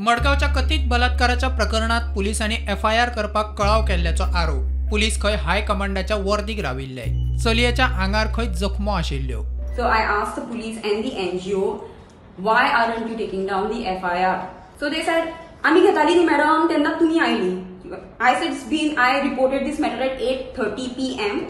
मडगावच्या कथित बलात्काराच्या प्रकरणात पोलिसांनी एफआयआर करपाक कळाव केल्ल्याचो आरोप पुलीस खंय हाय कमांडाच्या वर्दीक राविल्ले। चलयेच्या आंगार खंय जखमो आशिल्ल्यो। So I asked the police and the NGO, why aren't you taking down the FIR? So they said, आम्ही घेताली न्ही मॅडम तेन्ना तुम्ही oily. I said it's been, I reported this matter at 8:30 p.m.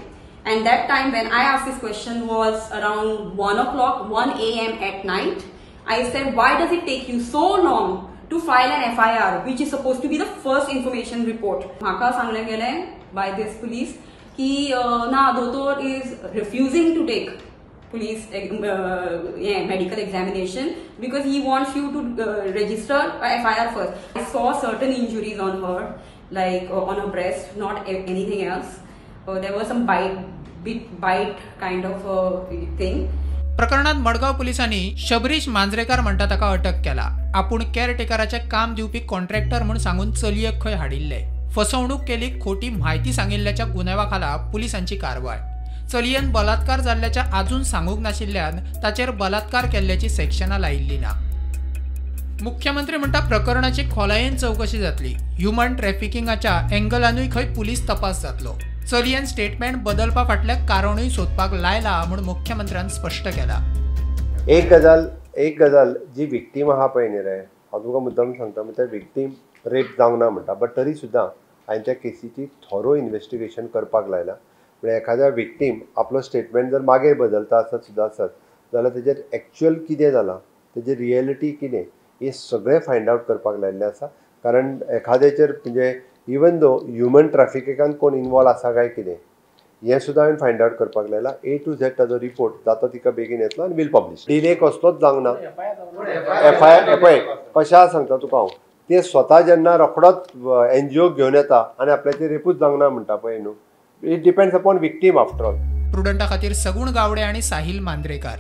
and that time when I asked this question was around 1 o'clock, 1 a.m. at night. I said, why does it take you so long to file an FIR, which is supposed to be the first information report? म्हाका सांगले गेले by this police की ना दोतोर is refusing to take police medical examination because he wants you to register a FIR first. I saw certain injuries on her, like on her breast, not anything else. There was some bite kind of thing. प्रकरणात मडगाव पोलिसांनी शबरीश मांजरेकार म्हणटा ताका अटक केला। आपूण केअरटेकराचे काम दिवपी contractor म्हूण सांगून चलयेक खंय हाडिल्ले। फसवणूक केली, खोटी माहिती सांगिल्ल्याच्या गुन्यांवाखाला पोलिसांची कारवाय। चलयेन बलात्कार जाल्ल्याच्या अजून सांगूक नाशिल्ल्यान ताचेर बलात्कार केल्ल्याची सेक्शनां लायिल्ली ना। मुख्यमंत्री म्हणटा प्रकरणाची खोलायेन चौकशी जातली। ह्युमन ट्रॅफिकिंगाच्या एंगलानूय खंय पुलीस तपास जातलो। चलयेन स्टेटमेंट बदलपा फाटल्या कारणूय सोदपाक लायला म्हूण मुख्यमंत्र्यान स्पष्ट केला। एक गजाल जी विक्टीम आहा पळय न्ही रे, हांव तुका मुद्दाम सांगता, म्हणजे विक्टीम रेप जावंक ना म्हणटा, बट तरी सुद्दां हांवें त्या केसीची थोरो इन्वेस्टिगेशन करपाक लायला। म्हणजे एखाद्या विक्टीम आपलो स्टेटमेंट जर मागीर बदलता आसत जाल्यार तेजेर एक्चुअल कितें जालां, तेजी रियलिटी कितें, हे सगळें फायंड आवट करपाक लायिल्लें आसा। कारण एखाद्याचेर म्हणजे इवन दो ह्युमन ट्रॅफिकिंगान कोण इनवॉल्व आसा काय कितें हें सुद्दां हांवें फायंड आवट करपाक लायला। A to Z ताजो रिपोर्ट जाता तिका बेगीन येतलो आनी वील पब्लीश। डिले कसलोच जावंक ना। FIR पळय कशें सांगता तुका हांव, ते स्वता जेन्ना रोखडोच NGO घेवन येता आनी आपल्याचेर रेपूच जावंक ना म्हणटा पळय न्हू, it depends upon victim after all. प्रुडंटा खातीर सगुण गावडे आनी साहिल मांद्रेकार।